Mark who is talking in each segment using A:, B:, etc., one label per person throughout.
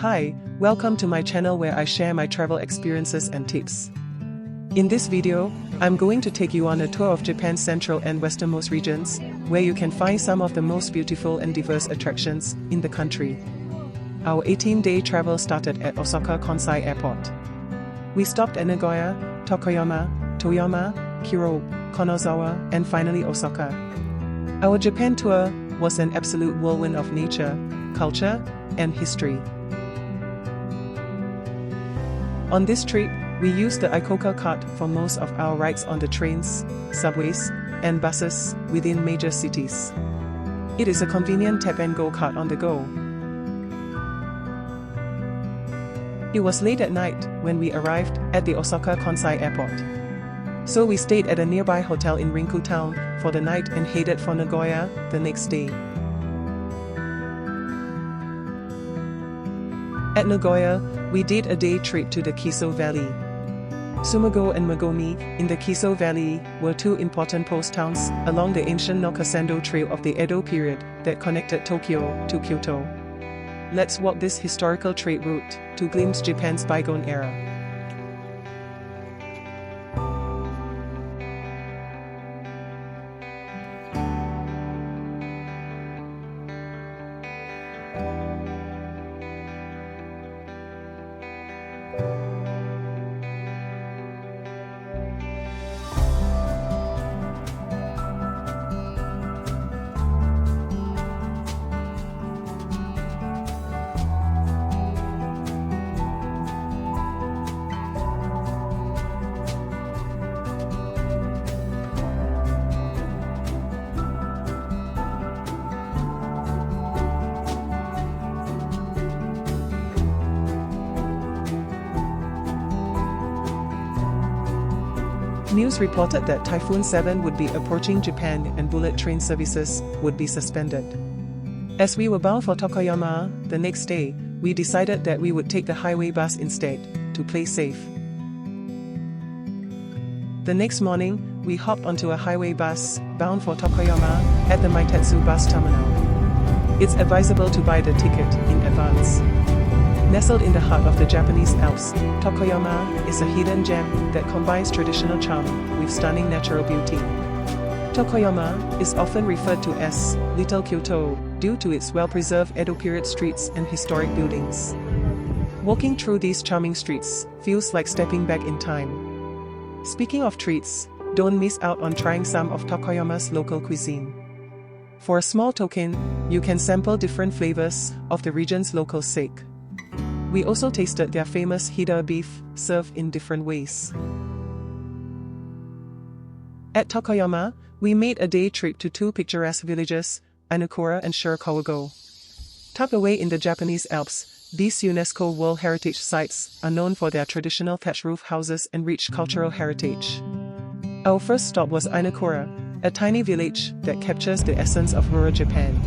A: Hi, welcome to my channel where I share my travel experiences and tips. In this video, I'm going to take you on a tour of Japan's central and westernmost regions, where you can find some of the most beautiful and diverse attractions in the country. Our 18-day travel started at Osaka Kansai Airport. We stopped at Nagoya, Tokuyama, Toyama, Kyoto, Kanazawa, and finally Osaka. Our Japan tour was an absolute whirlwind of nature, culture, and history. On this trip, we used the Icoca card for most of our rides on the trains, subways, and buses within major cities. It is a convenient tap-and-go card on the go. It was late at night when we arrived at the Osaka Kansai Airport. So we stayed at a nearby hotel in Rinku Town for the night and headed for Nagoya the next day. At Nagoya, we did a day trip to the Kiso Valley. Sumigo and Mogami, in the Kiso Valley, were two important post towns along the ancient Nokasando Trail of the Edo period that connected Tokyo to Kyoto. Let's walk this historical trade route to glimpse Japan's bygone era. News reported that Typhoon 7 would be approaching Japan and bullet train services would be suspended. As we were bound for Tokuyama the next day, we decided that we would take the highway bus instead, to play safe. The next morning, we hopped onto a highway bus bound for Tokuyama at the Meitetsu bus terminal. It's advisable to buy the ticket in advance. Nestled in the heart of the Japanese Alps, Tokuyama is a hidden gem that combines traditional charm with stunning natural beauty. Tokuyama is often referred to as Little Kyoto due to its well-preserved Edo period streets and historic buildings. Walking through these charming streets feels like stepping back in time. Speaking of treats, don't miss out on trying some of Tokuyama's local cuisine. For a small token, you can sample different flavors of the region's local sake. We also tasted their famous Hida beef, served in different ways. At Tokuyama, we made a day trip to two picturesque villages, Ainokura and Shirakawago. Tucked away in the Japanese Alps, these UNESCO World Heritage Sites are known for their traditional thatch roof houses and rich cultural heritage. Our first stop was Ainokura, a tiny village that captures the essence of rural Japan.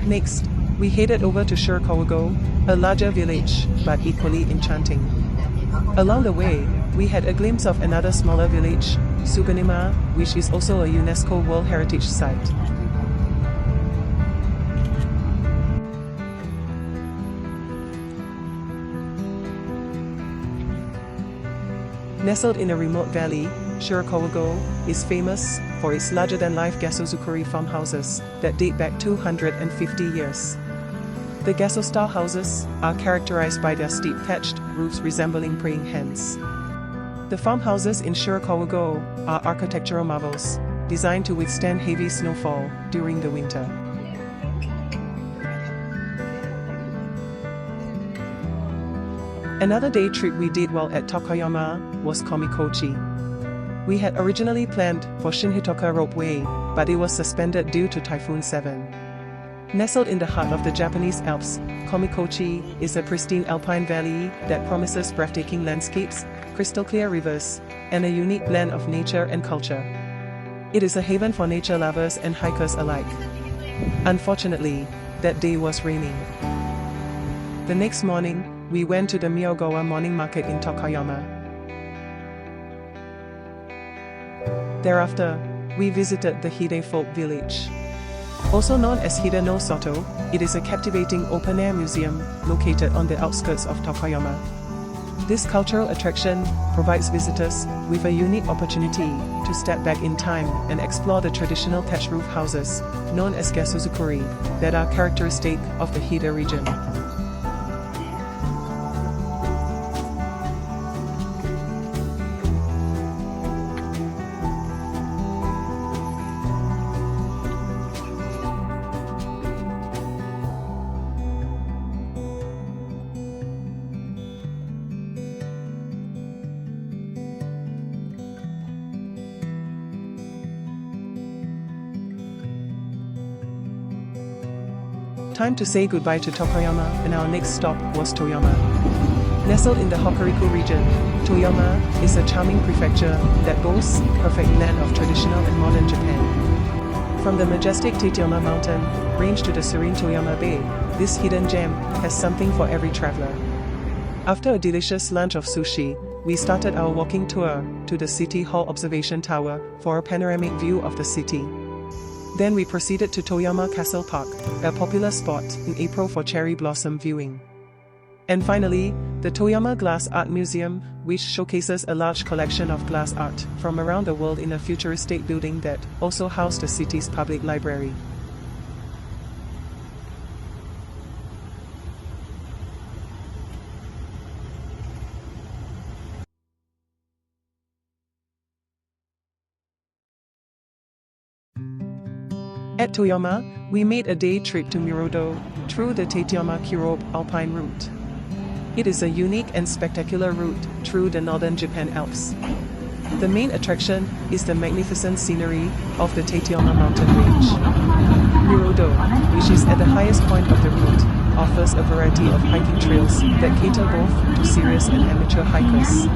A: Next, we headed over to Shirakawago, a larger village, but equally enchanting. Along the way, we had a glimpse of another smaller village, Suganima, which is also a UNESCO World Heritage Site. Nestled in a remote valley, Shirakawago is famous for its larger-than-life gasozukuri farmhouses that date back 250 years. The gaso-style houses are characterized by their steep thatched roofs resembling praying hands. The farmhouses in Shirakawago are architectural marvels, designed to withstand heavy snowfall during the winter. Another day trip we did while at Tokuyama was Komikochi. We had originally planned for Shinhitoka Ropeway, but it was suspended due to Typhoon 7. Nestled in the heart of the Japanese Alps, Komikochi is a pristine alpine valley that promises breathtaking landscapes, crystal-clear rivers, and a unique blend of nature and culture. It is a haven for nature lovers and hikers alike. Unfortunately, that day was raining. The next morning, we went to the Miyogawa morning market in Tokuyama. Thereafter, we visited the Hide folk village. Also known as Hida no Soto, it is a captivating open-air museum located on the outskirts of Tokoyama. This cultural attraction provides visitors with a unique opportunity to step back in time and explore the traditional thatched roof houses, known as Gasuzukuri, that are characteristic of the Hida region. Time to say goodbye to Tokoyama, and our next stop was Toyama. Nestled in the Hokuriku region, Toyama is a charming prefecture that boasts a perfect blend of traditional and modern Japan. From the majestic Tateyama mountain range to the serene Toyama Bay, this hidden gem has something for every traveler. After a delicious lunch of sushi, we started our walking tour to the City Hall Observation Tower for a panoramic view of the city. Then we proceeded to Toyama Castle Park, a popular spot in April for cherry blossom viewing. And finally, the Toyama Glass Art Museum, which showcases a large collection of glass art from around the world in a futuristic building that also housed the city's public library. At Toyama, we made a day trip to Mirodo through the Tateyama-Kirobe Alpine route. It is a unique and spectacular route through the northern Japan Alps. The main attraction is the magnificent scenery of the Tateyama mountain range. Mirodo, which is at the highest point of the route, offers a variety of hiking trails that cater both to serious and amateur hikers.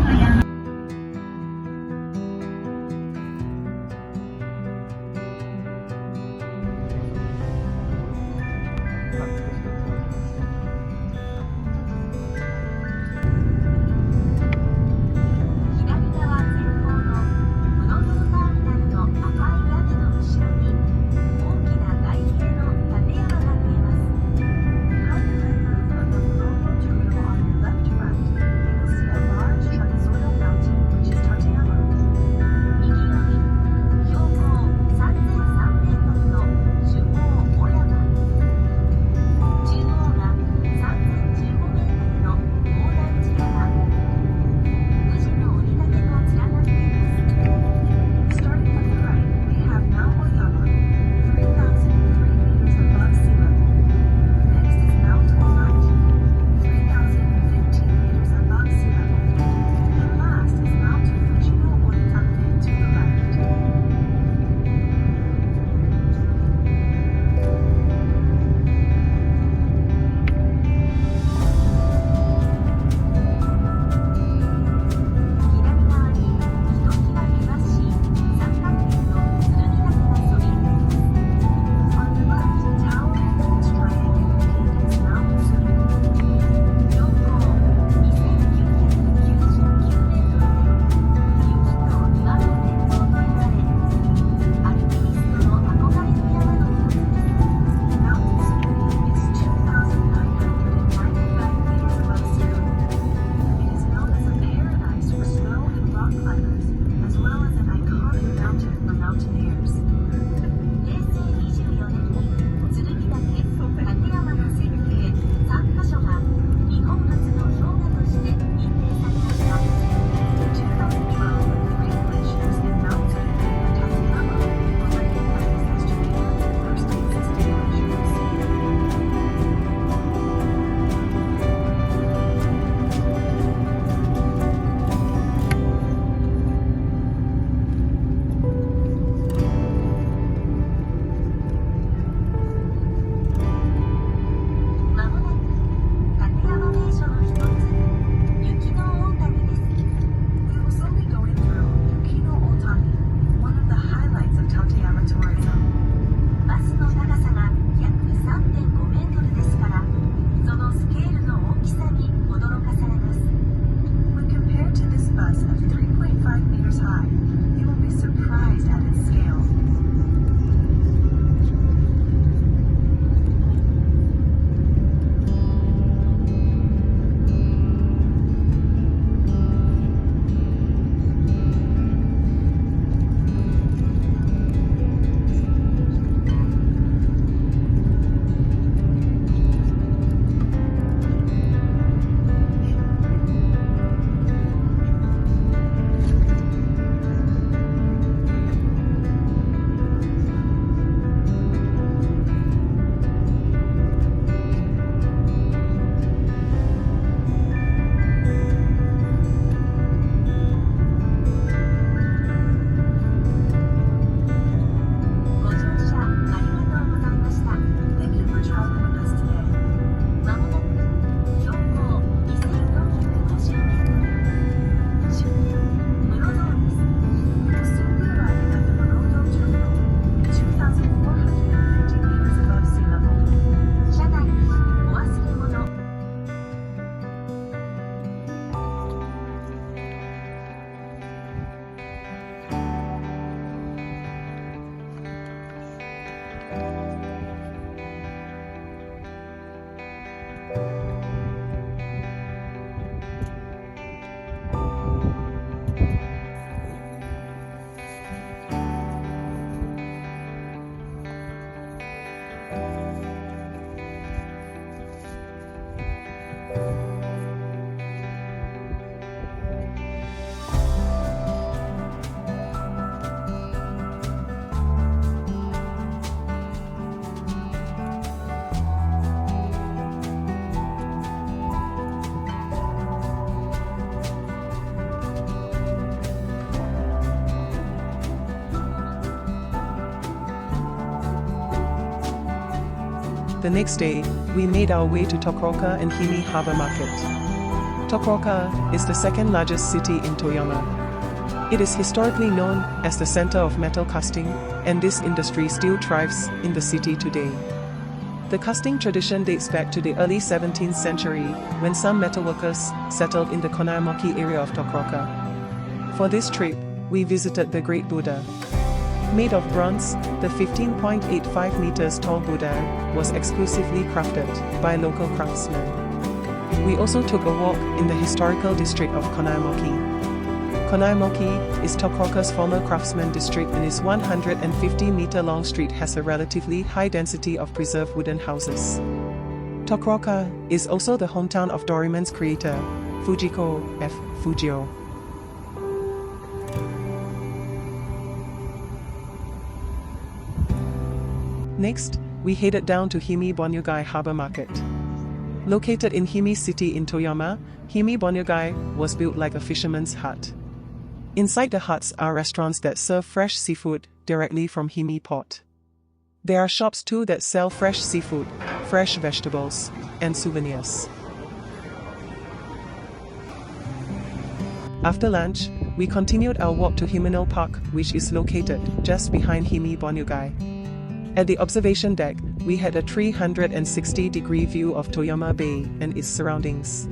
A: The next day, we made our way to Tokoroka and Himi Harbor Market. Tokoroka is the second largest city in Toyama. It is historically known as the center of metal casting, and this industry still thrives in the city today. The casting tradition dates back to the early 17th century, when some metalworkers settled in the Konaimoki area of Tokoroka. For this trip, we visited the Great Buddha. Made of bronze, the 15.85 meters tall Buddha was exclusively crafted by local craftsmen. We also took a walk in the historical district of Konaimoki. Konaimoki is Tokoroka's former craftsman district, and its 150-meter-long street has a relatively high density of preserved wooden houses. Tokoroka is also the hometown of Doraemon's creator, Fujiko F. Fujio. Next, we headed down to Himi Bonyugai Harbor Market. Located in Himi City in Toyama, Himi Bonyugai was built like a fisherman's hut. Inside the huts are restaurants that serve fresh seafood directly from Himi Port. There are shops too that sell fresh seafood, fresh vegetables, and souvenirs. After lunch, we continued our walk to Himino Park, which is located just behind Himi Bonyugai. At the observation deck, we had a 360-degree view of Toyama Bay and its surroundings.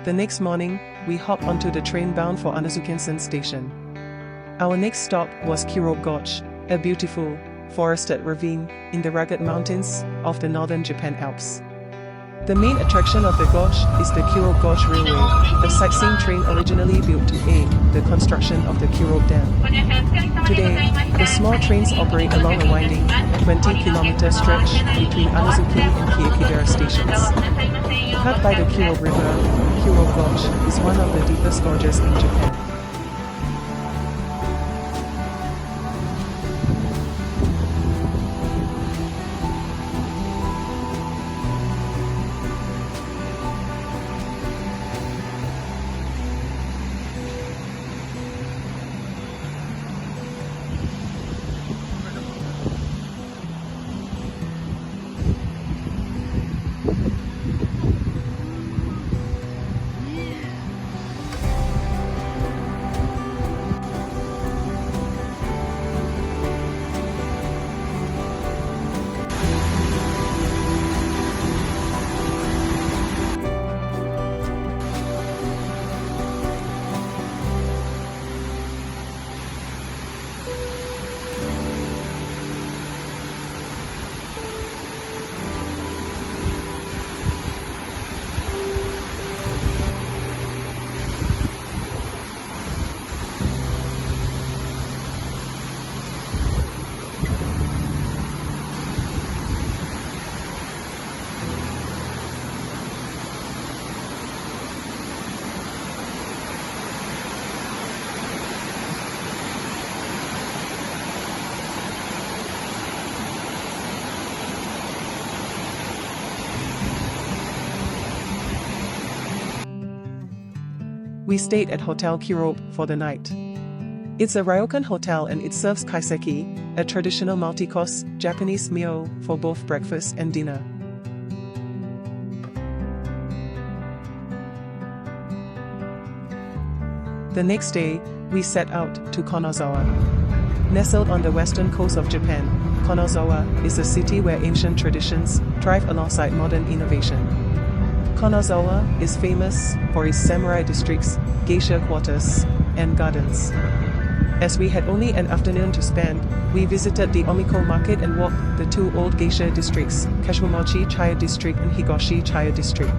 A: The next morning, we hopped onto the train bound for Anazuken-sen Station. Our next stop was Kurobe Gorge, a beautiful, forested ravine in the rugged mountains of the northern Japan Alps. The main attraction of the gorge is the Kurobe Gorge Railway, a sightseeing train originally built to aid the construction of the Kurobe Dam. Today, the small trains operate along a winding, 20-kilometer stretch between Anazuki and Kiekidera stations. Cut by the Kurobe River, Kurobe Gorge is one of the deepest gorges in Japan. We stayed at Hotel Kurobe for the night. It's a ryokan hotel and it serves kaiseki, a traditional multi-course Japanese meal for both breakfast and dinner. The next day, we set out to Kanazawa. Nestled on the western coast of Japan, Kanazawa is a city where ancient traditions thrive alongside modern innovation. Kanazawa is famous for its samurai districts, geisha quarters, and gardens. As we had only an afternoon to spend, we visited the Omiko market and walked the two old geisha districts, Kashimamochi Chaya District and Higashi Chaya District.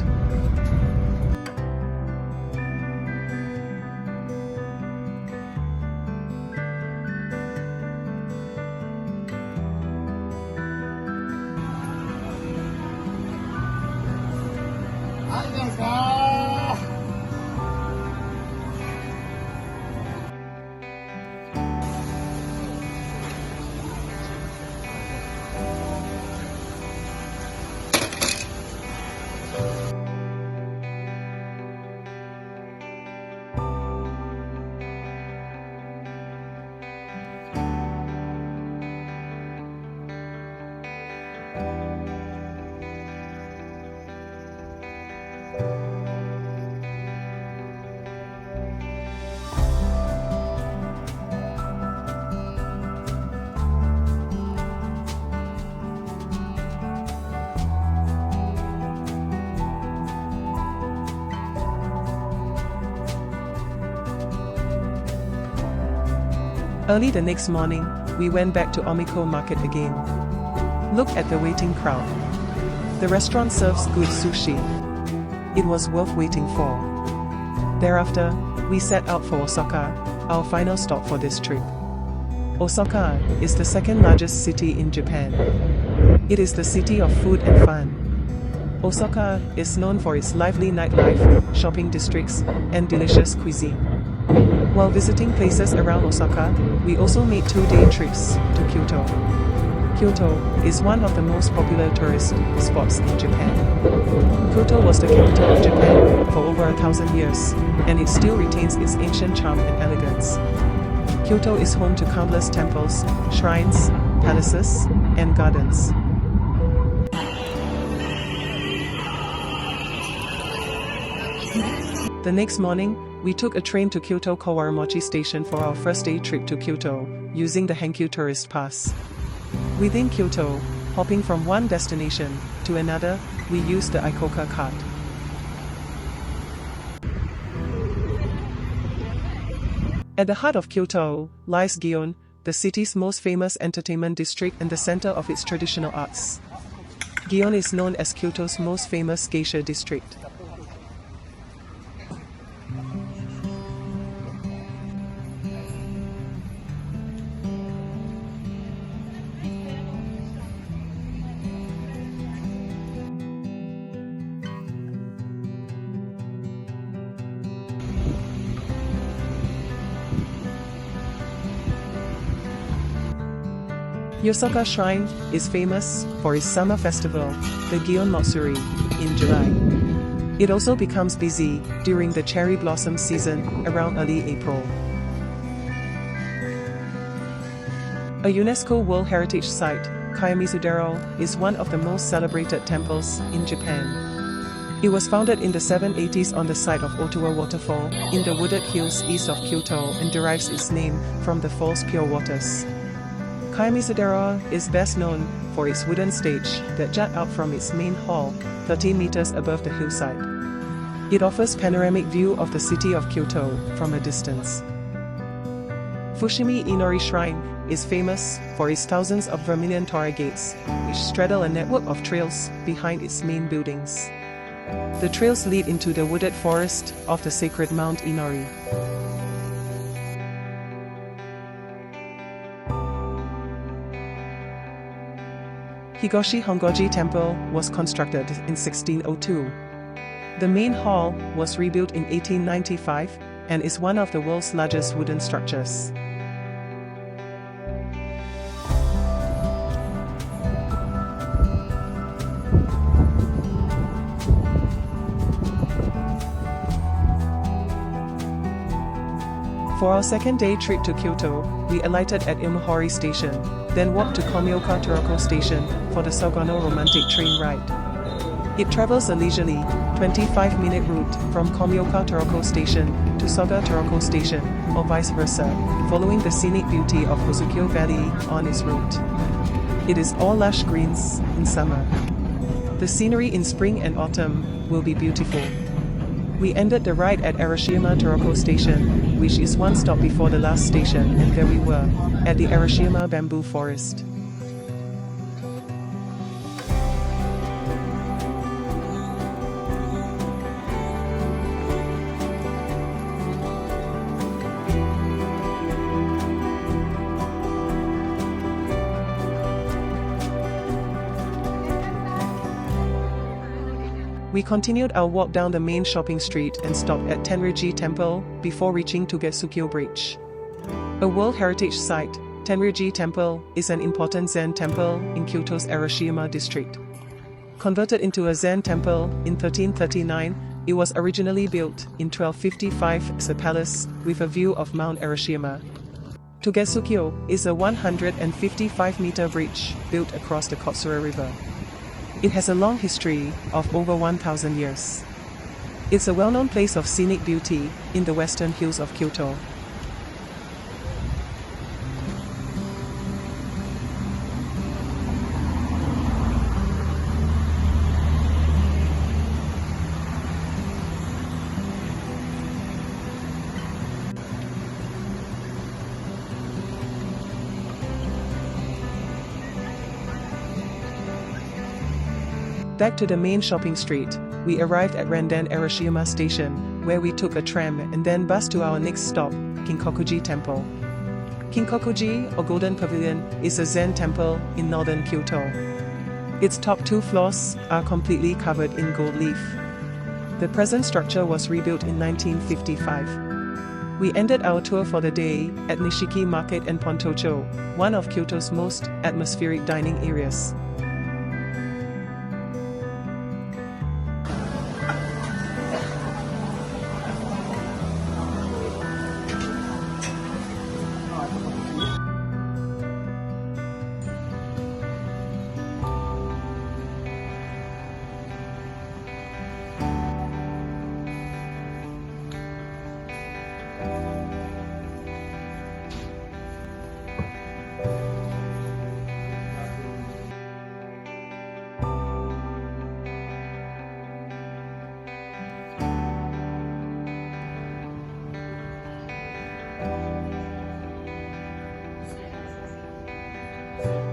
A: Early the next morning, we went back to Omiko Market again. Look at the waiting crowd. The restaurant serves good sushi. It was worth waiting for. Thereafter, we set out for Osaka, our final stop for this trip. Osaka is the second largest city in Japan. It is the city of food and fun. Osaka is known for its lively nightlife, shopping districts, and delicious cuisine. While visiting places around Osaka, we also made 2-day trips to Kyoto. Kyoto is one of the most popular tourist spots in Japan. Kyoto was the capital of Japan for over 1,000 years, and it still retains its ancient charm and elegance. Kyoto is home to countless temples, shrines, palaces, and gardens. The next morning, we took a train to Kyoto Kawaramachi Station for our first day trip to Kyoto, using the Hankyu Tourist Pass. Within Kyoto, hopping from one destination to another, we used the Ikoka card. At the heart of Kyoto lies Gion, the city's most famous entertainment district and the center of its traditional arts. Gion is known as Kyoto's most famous geisha district. Yosaka Shrine is famous for its summer festival, the Gion Matsuri, in July. It also becomes busy during the cherry blossom season around early April. A UNESCO World Heritage Site, Kiyomizu-dera is one of the most celebrated temples in Japan. It was founded in the 780s on the site of Otowa Waterfall in the wooded hills east of Kyoto and derives its name from the fall's pure waters. Kiyomizu-dera is best known for its wooden stage that jut out from its main hall, 13 meters above the hillside. It offers panoramic view of the city of Kyoto from a distance. Fushimi Inori Shrine is famous for its thousands of vermilion torii gates, which straddle a network of trails behind its main buildings. The trails lead into the wooded forest of the sacred Mount Inori. Higashi Hongoji Temple was constructed in 1602. The main hall was rebuilt in 1895 and is one of the world's largest wooden structures. For our second day trip to Kyoto, we alighted at Imahori Station, then walked to Komioka Toroko Station for the Sogano Romantic train ride. It travels a leisurely 25-minute route from Komioka Toroko Station to Soga Toroko Station, or vice versa, following the scenic beauty of Hosukyo Valley on its route. It is all lush greens in summer. The scenery in spring and autumn will be beautiful. We ended the ride at Arashiyama Toroko Station, which is one stop before the last station, and there we were, at the Arashiyama Bamboo Forest. We continued our walk down the main shopping street and stopped at Tenryuji Temple before reaching Tugesukyo Bridge. A World Heritage Site, Tenryuji Temple is an important Zen temple in Kyoto's Arashiyama district. Converted into a Zen temple in 1339, it was originally built in 1255 as a palace with a view of Mount Arashiyama. Tugesukyo is a 155-meter bridge built across the Kotsura River. It has a long history of over 1,000 years. It's a well-known place of scenic beauty in the western hills of Kyoto. Back to the main shopping street, we arrived at Randen Arashiyama Station, where we took a tram and then bus to our next stop, Kinkokuji Temple. Kinkokuji, or Golden Pavilion, is a Zen temple in northern Kyoto. Its top 2 floors are completely covered in gold leaf. The present structure was rebuilt in 1955. We ended our tour for the day at Nishiki Market and Pontocho, one of Kyoto's most atmospheric dining areas.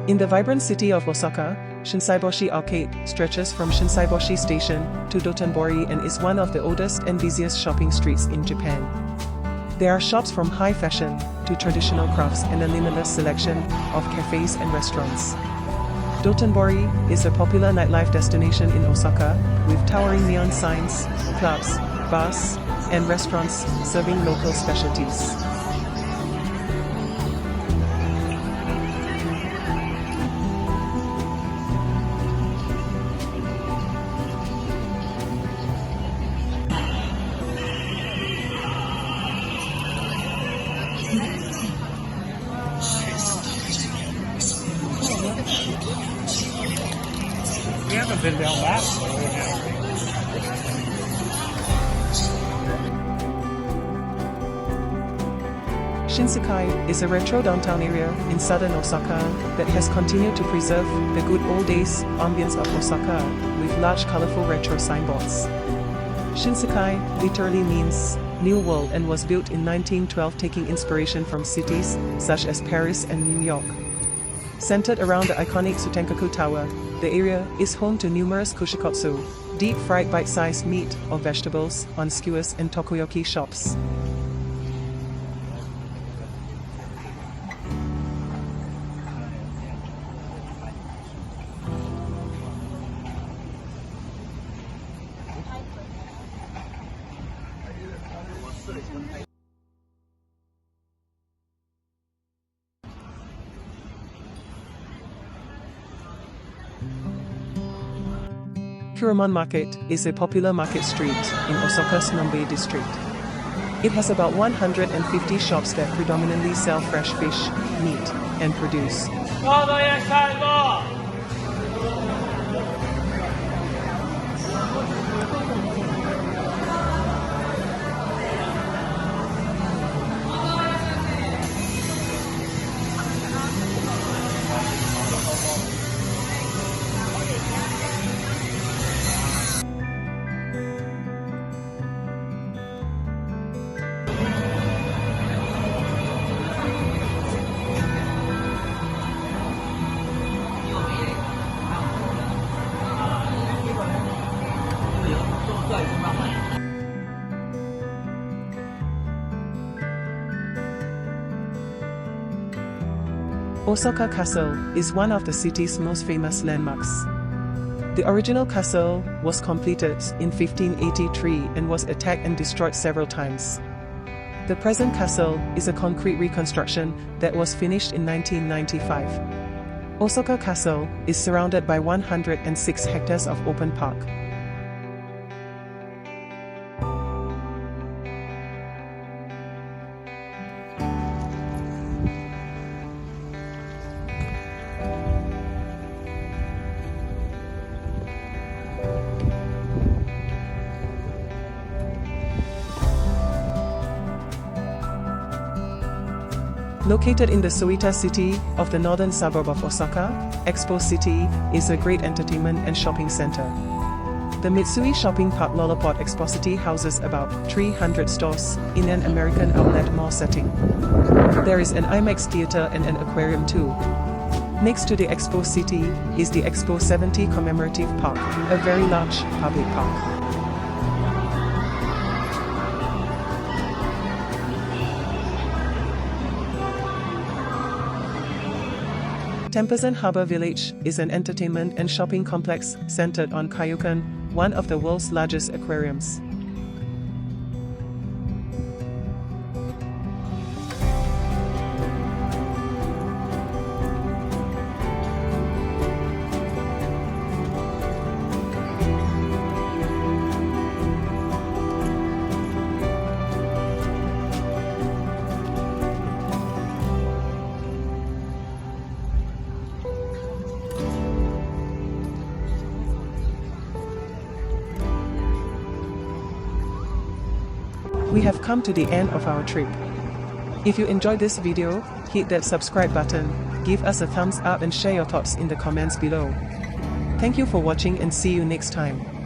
A: In the vibrant city of Osaka, Shinsaiboshi Arcade stretches from Shinsaiboshi Station to Dotonbori and is one of the oldest and busiest shopping streets in Japan. There are shops from high fashion to traditional crafts and a limitless selection of cafes and restaurants. Dotonbori is a popular nightlife destination in Osaka, with towering neon signs, clubs, bars, and restaurants serving local specialties.
B: We haven't been down that way.
A: Shinsekai is a retro downtown area in southern Osaka that has continued to preserve the good old days ambience of Osaka with large colorful retro signboards. Shinsekai literally means New World and was built in 1912, taking inspiration from cities such as Paris and New York. Centered around the iconic Sutenkaku Tower, the area is home to numerous kushikotsu, deep-fried bite-sized meat or vegetables on skewers, and takoyaki shops. Kuromon Market is a popular market street in Osaka's Nombe district. It has about 150 shops that predominantly sell fresh fish, meat, and produce. Osaka Castle is one of the city's most famous landmarks. The original castle was completed in 1583 and was attacked and destroyed several times. The present castle is a concrete reconstruction that was finished in 1995. Osaka Castle is surrounded by 106 hectares of open park. Located in the Suita city of the northern suburb of Osaka, Expo City is a great entertainment and shopping center. The Mitsui Shopping Park Lollaport Expo City houses about 300 stores in an American outlet mall setting. There is an IMAX theater and an aquarium too. Next to the Expo City is the Expo 70 Commemorative Park, a very large public park. Tempasan Harbor Village is an entertainment and shopping complex centered on Kaiyukan, one of the world's largest aquariums. We have come to the end of our trip. If you enjoyed this video, hit that subscribe button, give us a thumbs up and share your thoughts in the comments below. Thank you for watching and see you next time.